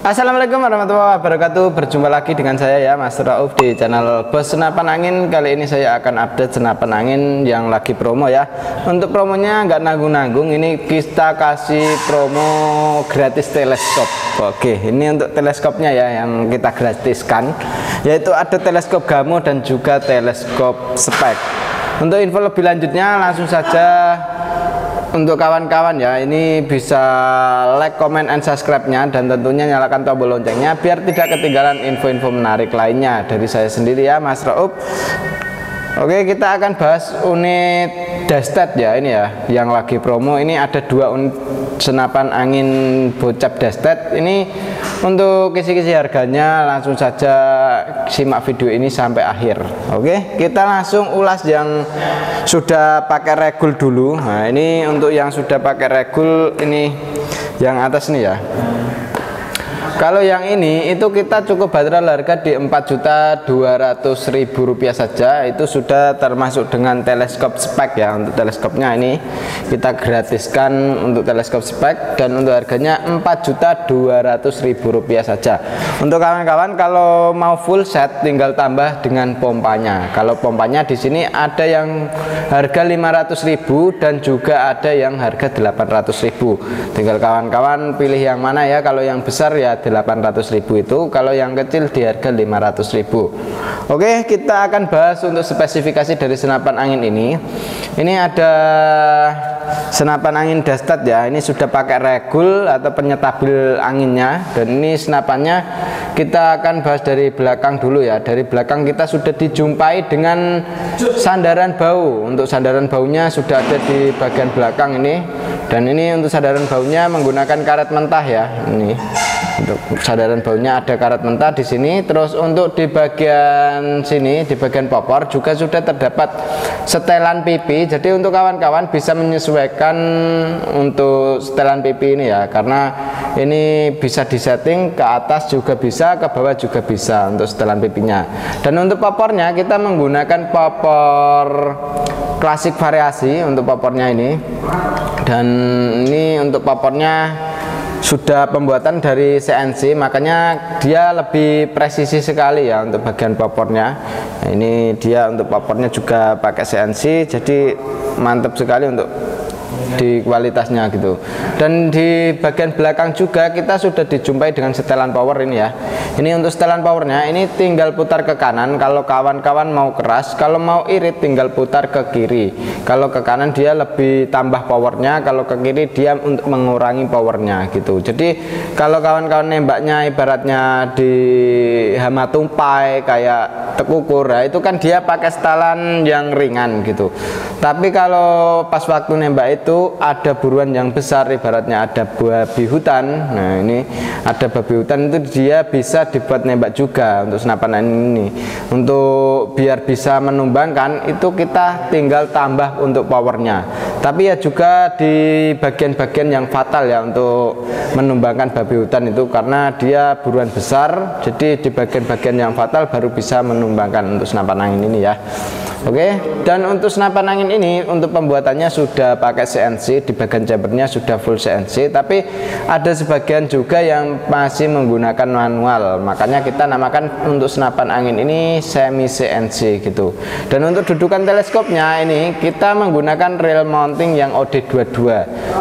Assalamualaikum warahmatullahi wabarakatuh. Berjumpa lagi dengan saya ya, Mas Rauf, di channel Bos Senapan Angin. Kali ini saya akan update senapan angin yang lagi promo ya. Untuk promonya nggak nanggung-nanggung, ini kita kasih promo gratis teleskop. Oke, ini untuk teleskopnya ya yang kita gratiskan, yaitu ada teleskop Gamo dan juga teleskop spek. Untuk info lebih lanjutnya langsung saja. Untuk kawan-kawan ya, ini bisa like, comment, and subscribe-nya, dan tentunya nyalakan tombol loncengnya biar tidak ketinggalan info-info menarik lainnya dari saya sendiri ya, Mas Rauf. Oke, kita akan bahas unit Dastet ya, ini ya yang lagi promo. Ini ada 2 unit senapan angin bocap Dastet. Ini untuk kisi-kisi harganya langsung saja simak video ini sampai akhir. Oke, kita langsung ulas yang sudah pakai regul dulu. Nah, ini untuk yang sudah pakai regul, ini yang atas nih ya. Kalau yang ini itu kita cukup bandrol harga di Rp4.200.000 saja. Itu sudah termasuk dengan teleskop spek ya. Untuk teleskopnya ini kita gratiskan untuk teleskop spek, dan untuk harganya Rp4.200.000 saja. Untuk kawan-kawan kalau mau full set tinggal tambah dengan pompanya. Kalau pompanya di sini ada yang harga Rp500.000 dan juga ada yang harga Rp800.000. Tinggal kawan-kawan pilih yang mana ya. Kalau yang besar ya Rp800.000 itu, kalau yang kecil di harga Rp500.000. Oke, kita akan bahas untuk spesifikasi dari senapan angin ini. Ini ada senapan angin Dastet ya. Ini sudah pakai regul atau penyetabil anginnya, dan ini senapannya kita akan bahas dari belakang dulu ya. Dari belakang kita sudah dijumpai dengan sandaran bau. Untuk sandaran baunya sudah ada di bagian belakang ini, dan ini untuk sandaran baunya menggunakan karet mentah ya. Ini untuk sandaran baunya ada karet mentah di sini. Terus untuk di bagian sini, di bagian popor juga sudah terdapat setelan pipi. Jadi untuk kawan-kawan bisa menyesuaikan untuk setelan pipi ini ya, karena ini bisa disetting ke atas juga bisa, ke bawah juga bisa untuk setelan pipinya. Dan untuk popornya kita menggunakan popor klasik variasi untuk popornya ini. Dan ini untuk popornya sudah pembuatan dari CNC, makanya dia lebih presisi sekali ya untuk bagian popornya. Nah, ini dia untuk popornya juga pakai CNC, jadi mantap sekali untuk di kualitasnya gitu. Dan di bagian belakang juga kita sudah dijumpai dengan setelan power ini ya. Ini untuk setelan powernya, ini tinggal putar ke kanan kalau kawan-kawan mau keras, kalau mau irit tinggal putar ke kiri. Kalau ke kanan dia lebih tambah powernya, kalau ke kiri dia untuk mengurangi powernya gitu. Jadi kalau kawan-kawan nembaknya ibaratnya di hama tumpai kayak tekukur ya, itu kan dia pakai setelan yang ringan gitu. Tapi kalau pas waktu nembak itu ada buruan yang besar, ibaratnya ada babi hutan. Nah, ini ada babi hutan, itu dia bisa dibuat nembak juga untuk senapan ini. Untuk biar bisa menumbangkan itu kita tinggal tambah untuk powernya. Tapi ya juga di bagian-bagian yang fatal ya untuk menumbangkan babi hutan itu, karena dia buruan besar. Jadi di bagian-bagian yang fatal baru bisa menumbangkan untuk senapan angin ini ya. Oke, dan untuk senapan angin ini untuk pembuatannya sudah pakai CNC, di bagian chambernya sudah full CNC, tapi ada sebagian juga yang masih menggunakan manual, makanya kita namakan untuk senapan angin ini semi CNC gitu. Dan untuk dudukan teleskopnya ini kita menggunakan rail mounting yang OD22.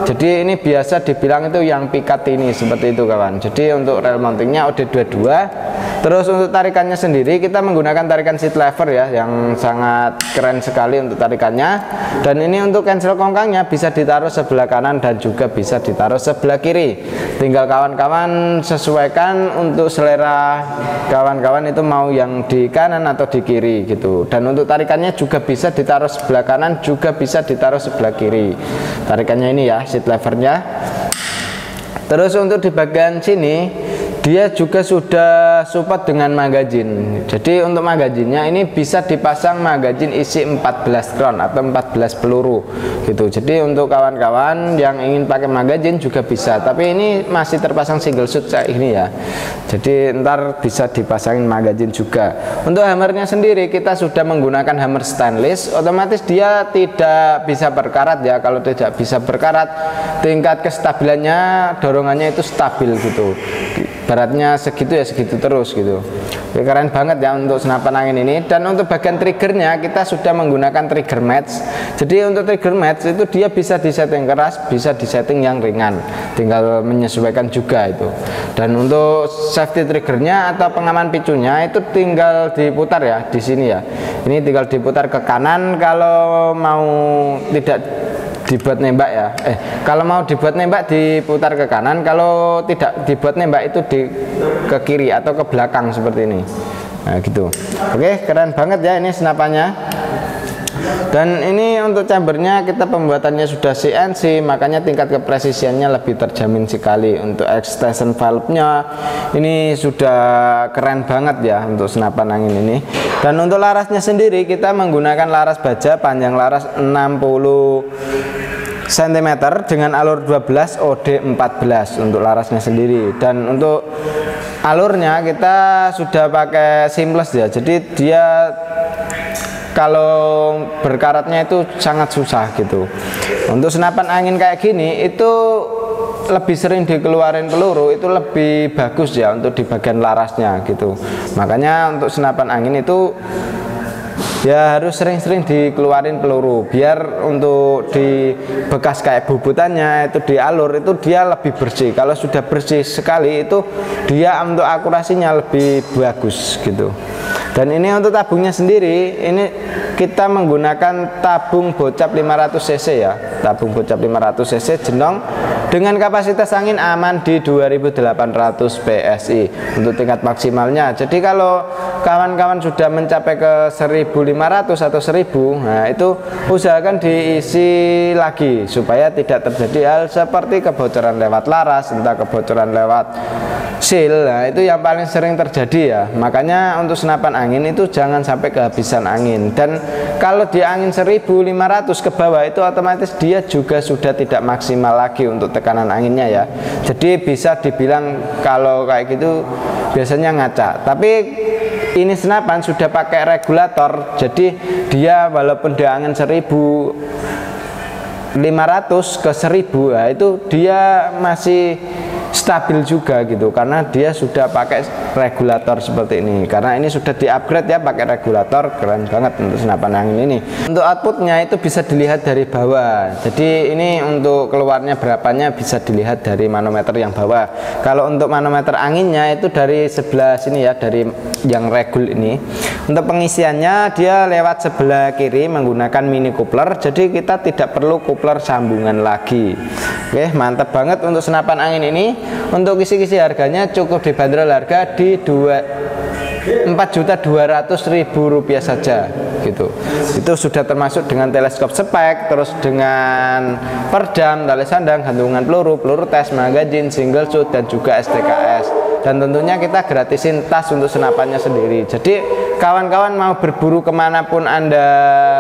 Jadi ini biasa dibilang itu yang pikat ini, seperti itu kawan. Jadi untuk rail mountingnya OD22. Terus untuk tarikannya sendiri kita menggunakan tarikan seat lever ya, yang sangat keren sekali untuk tarikannya. Dan ini untuk cancel kongkangnya bisa ditaruh sebelah kanan dan juga bisa ditaruh sebelah kiri. Tinggal kawan-kawan sesuaikan untuk selera kawan-kawan itu mau yang di kanan atau di kiri gitu. Dan untuk tarikannya juga bisa ditaruh sebelah kanan, juga bisa ditaruh sebelah kiri. Tarikannya ini ya, seat levernya. Terus untuk di bagian sini dia juga sudah support dengan magazine. Jadi untuk magazinnya ini bisa dipasang magazin isi 14 round atau 14 peluru gitu. Jadi untuk kawan-kawan yang ingin pakai magazin juga bisa, tapi ini masih terpasang single shoot kayak ini ya. Jadi ntar bisa dipasangin magazin juga. Untuk hammernya sendiri kita sudah menggunakan hammer stainless, otomatis dia tidak bisa berkarat ya. Kalau tidak bisa berkarat, tingkat kestabilannya, dorongannya itu stabil gitu. Beratnya segitu ya segitu terus gitu. Oke, keren banget ya untuk senapan angin ini. Dan untuk bagian triggernya kita sudah menggunakan trigger match. Jadi untuk trigger match itu dia bisa disetting keras, bisa disetting yang ringan, tinggal menyesuaikan juga itu. Dan untuk safety triggernya atau pengaman picunya itu tinggal diputar ya di sini ya. Ini tinggal diputar ke kanan kalau mau tidak dibuat nembak ya. Kalau mau dibuat nembak diputar ke kanan, kalau tidak dibuat nembak itu ke kiri atau ke belakang seperti ini. Nah gitu. Oke, keren banget ya ini senapannya. Dan ini untuk chambernya kita pembuatannya sudah CNC, makanya tingkat kepresisiannya lebih terjamin sekali. Untuk extension valve-nya ini sudah keren banget ya untuk senapan angin ini. Dan untuk larasnya sendiri kita menggunakan laras baja panjang laras 60 cm dengan alur 12 OD 14 untuk larasnya sendiri. Dan untuk alurnya kita sudah pakai seamless ya, jadi dia kalau berkaratnya itu sangat susah gitu. Untuk senapan angin kayak gini itu lebih sering dikeluarin peluru, itu lebih bagus ya untuk di bagian larasnya gitu. Makanya untuk senapan angin itu ya harus sering-sering dikeluarin peluru, biar untuk di bekas kayak bubutannya itu di alur itu dia lebih bersih. Kalau sudah bersih sekali itu dia untuk akurasinya lebih bagus gitu. Dan ini untuk tabungnya sendiri, ini kita menggunakan tabung bocap 500 cc ya, tabung bocap 500 cc jenong dengan kapasitas angin aman di 2800 PSI untuk tingkat maksimalnya. Jadi kalau kawan-kawan sudah mencapai ke 1500 atau 1000, nah itu usahakan diisi lagi supaya tidak terjadi hal seperti kebocoran lewat laras, entah kebocoran lewat seal. Nah itu yang paling sering terjadi ya. Makanya untuk senapan angin itu jangan sampai kehabisan angin. Dan kalau di angin 1500 ke bawah itu otomatis dia juga sudah tidak maksimal lagi untuk tekanan anginnya ya. Jadi bisa dibilang kalau kayak gitu biasanya ngaca. Tapi ini senapan sudah pakai regulator, jadi dia walaupun di angin 1500 ke 1000, nah itu dia masih stabil juga gitu, karena dia sudah pakai regulator seperti ini. Karena ini sudah di-upgrade ya pakai regulator, keren banget untuk senapan angin ini. Untuk outputnya itu bisa dilihat dari bawah. Jadi ini untuk keluarnya berapanya bisa dilihat dari manometer yang bawah. Kalau untuk manometer anginnya itu dari sebelah sini ya, dari yang regul ini. Untuk pengisiannya dia lewat sebelah kiri menggunakan mini coupler, jadi kita tidak perlu coupler sambungan lagi. Oke, mantap banget untuk senapan angin ini. Untuk kisi-kisi harganya cukup dibanderol harga di 4.200.000 rupiah saja gitu. Itu sudah termasuk dengan teleskop spek, terus dengan perdam, tali sandang, gantungan peluru, peluru tes, magazine, single shoot, dan juga STKS. Dan tentunya kita gratisin tas untuk senapannya sendiri. Jadi kawan-kawan mau berburu kemanapun Anda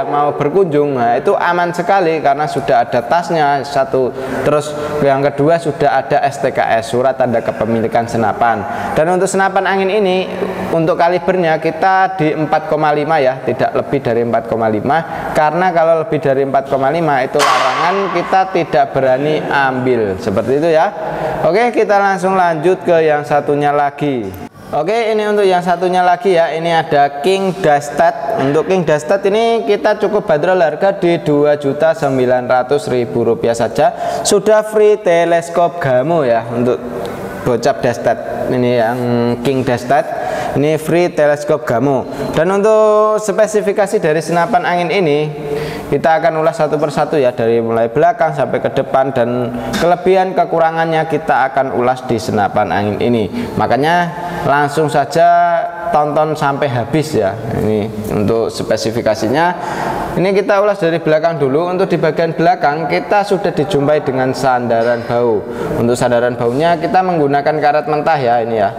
mau berkunjung, nah itu aman sekali karena sudah ada tasnya satu. Terus yang kedua sudah ada STKS, surat tanda kepemilikan senapan. Dan untuk senapan angin ini untuk kalibernya kita di 4,5 ya, tidak lebih dari 4,5, karena kalau lebih dari 4,5 itu larangan, kita tidak berani ambil seperti itu ya. Oke, kita langsung lanjut ke yang satunya lagi. Oke, ini untuk yang satunya lagi ya. Ini ada King Dastad. Untuk King Dastad ini kita cukup bandrol harga di 2.900.000 rupiah saja. Sudah free teleskop Gamo ya untuk bocap Dastad. Ini yang King Dastad. Ini free teleskop Gamo. Dan untuk spesifikasi dari senapan angin ini kita akan ulas satu persatu ya, dari mulai belakang sampai ke depan, dan kelebihan kekurangannya kita akan ulas di senapan angin ini. Makanya langsung saja tonton sampai habis ya. Ini untuk spesifikasinya. Ini kita ulas dari belakang dulu. Untuk di bagian belakang kita sudah dijumpai dengan sandaran bau. Untuk sandaran baunya kita menggunakan karet mentah ya, ini ya.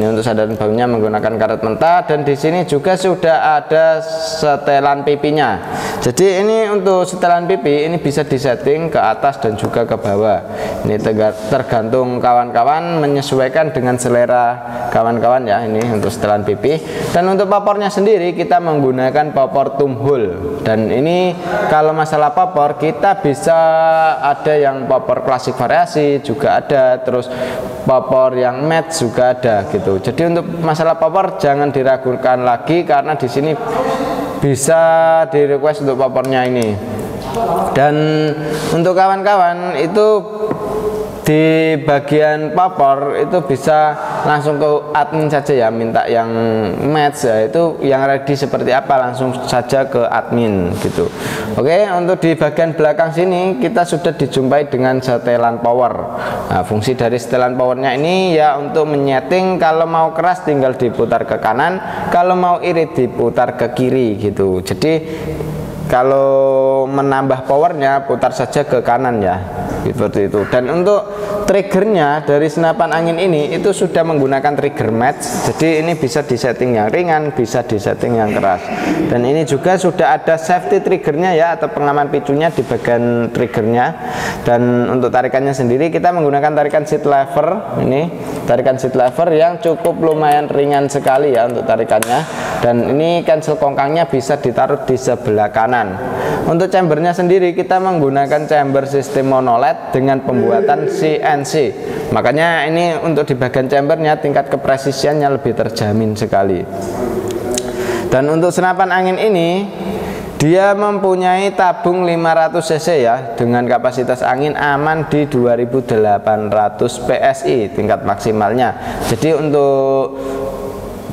Ini untuk sandaran baunya menggunakan karet mentah, dan di sini juga sudah ada setelan pipinya. Jadi ini untuk setelan pipi ini bisa disetting ke atas dan juga ke bawah. Ini tergantung kawan-kawan, menyesuaikan dengan selera kawan-kawan ya. Ini untuk setelan pipi. Dan untuk popornya sendiri kita menggunakan popor tumhole, dan Dan ini kalau masalah popor, kita bisa ada yang popor klasik variasi juga ada, terus popor yang matte juga ada gitu. Jadi untuk masalah popor jangan diragukan lagi, karena di sini bisa di request untuk popornya ini. Dan untuk kawan-kawan itu di bagian popor itu bisa langsung ke admin saja ya, minta yang match ya, itu yang ready seperti apa langsung saja ke admin gitu. Oke, untuk di bagian belakang sini kita sudah dijumpai dengan setelan power. Nah, fungsi dari setelan powernya ini ya untuk menyeting, kalau mau keras tinggal diputar ke kanan, kalau mau irit diputar ke kiri gitu. Jadi kalau menambah powernya putar saja ke kanan ya, seperti itu. Dan untuk triggernya dari senapan angin ini itu sudah menggunakan trigger match, jadi ini bisa disetting yang ringan, bisa disetting yang keras. Dan ini juga sudah ada safety triggernya ya, atau pengaman picunya di bagian triggernya. Dan untuk tarikannya sendiri kita menggunakan tarikan seat lever, ini tarikan seat lever yang cukup lumayan ringan sekali ya untuk tarikannya. Dan ini cancel kongkangnya bisa ditaruh di sebelah kanan. Untuk chambernya sendiri kita menggunakan chamber sistem monoled dengan pembuatan CNC. Makanya ini untuk di bagian chambernya tingkat kepresisiannya lebih terjamin sekali. Dan untuk senapan angin ini dia mempunyai tabung 500 cc ya, dengan kapasitas angin aman di 2800 PSI tingkat maksimalnya. Jadi untuk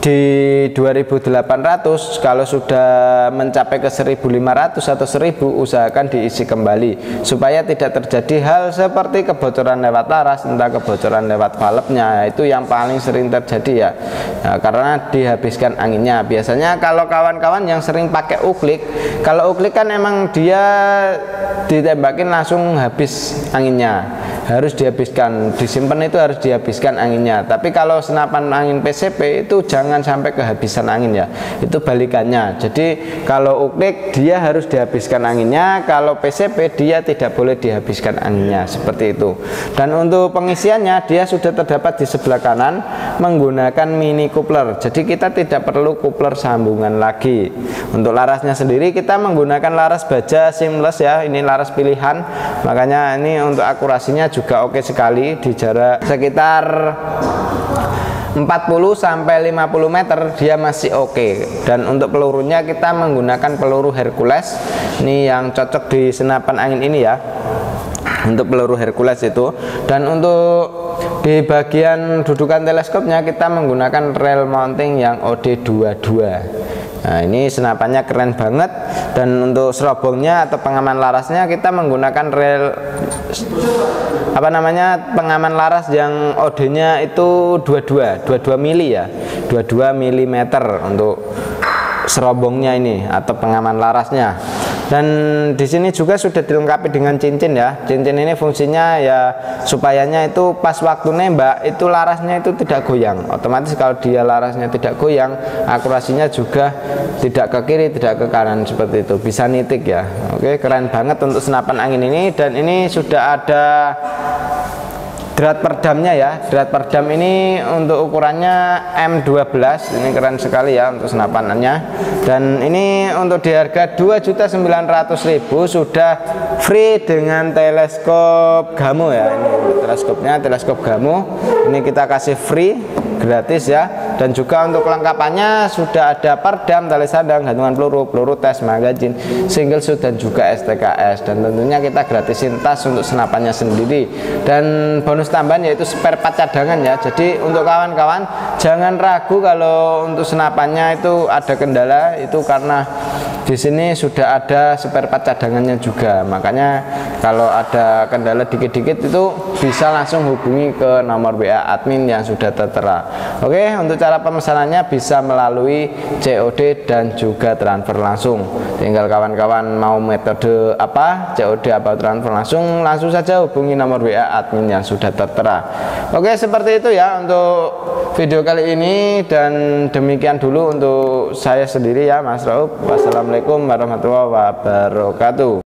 di 2800 kalau sudah mencapai ke 1500 atau 1000 usahakan diisi kembali supaya tidak terjadi hal seperti kebocoran lewat laras, entah kebocoran lewat valve-nya, itu yang paling sering terjadi ya. Nah, karena dihabiskan anginnya. Biasanya kalau kawan-kawan yang sering pakai uklik, kalau uklik kan emang dia ditembakin langsung habis anginnya, harus dihabiskan, disimpan itu harus dihabiskan anginnya. Tapi kalau senapan angin PCP itu jangan sampai kehabisan angin ya, itu balikannya. Jadi kalau uklik dia harus dihabiskan anginnya, kalau PCP dia tidak boleh dihabiskan anginnya, seperti itu. Dan untuk pengisiannya dia sudah terdapat di sebelah kanan menggunakan mini coupler, jadi kita tidak perlu coupler sambungan lagi. Untuk larasnya sendiri kita menggunakan laras baja seamless ya, ini laras pilihan, makanya ini untuk akurasinya juga oke sekali, di jarak sekitar 40 sampai 50 meter dia masih oke. Dan untuk pelurunya kita menggunakan peluru Hercules, ini yang cocok di senapan angin ini ya, untuk peluru Hercules itu. Dan untuk di bagian dudukan teleskopnya kita menggunakan rail mounting yang OD22. Nah, ini senapannya keren banget. Dan untuk serobongnya atau pengaman larasnya kita menggunakan rel pengaman laras yang OD-nya itu 22 mili ya, 22 mm untuk serobongnya ini atau pengaman larasnya. Dan di sini juga sudah dilengkapi dengan cincin ya. Cincin ini fungsinya ya supayanya itu pas waktu nembak itu larasnya itu tidak goyang. Otomatis kalau dia larasnya tidak goyang, akurasinya juga tidak ke kiri, tidak ke kanan, seperti itu. Bisa nitik ya. Oke, keren banget untuk senapan angin ini. Dan ini sudah ada drat perdamnya ya. Drat perdam ini untuk ukurannya M12, ini keren sekali ya untuk senapannya. Dan ini untuk di harga 2.900.000 sudah free dengan teleskop Gamo ya. Ini untuk teleskopnya, teleskop Gamo ini kita kasih free gratis ya. Dan juga untuk kelengkapannya sudah ada perdam, tali sandang, gantungan peluru, peluru tes, magazin, single shoot, dan juga STKS. Dan tentunya kita gratisin tas untuk senapannya sendiri. Dan bonus tambahan yaitu spare part cadangan ya. Jadi untuk kawan-kawan jangan ragu kalau untuk senapannya itu ada kendala, itu karena di sini sudah ada spare part cadangannya juga. Makanya kalau ada kendala dikit-dikit itu bisa langsung hubungi ke nomor WA admin yang sudah tertera. Oke, untuk cara pemesanannya bisa melalui COD dan juga transfer langsung. Tinggal kawan-kawan mau metode apa, COD apa transfer langsung saja hubungi nomor WA admin yang sudah tertera. Oke, seperti itu ya untuk video kali ini. Dan demikian dulu untuk saya sendiri ya, Mas Rauf. Wassalamualaikum warahmatullahi wabarakatuh.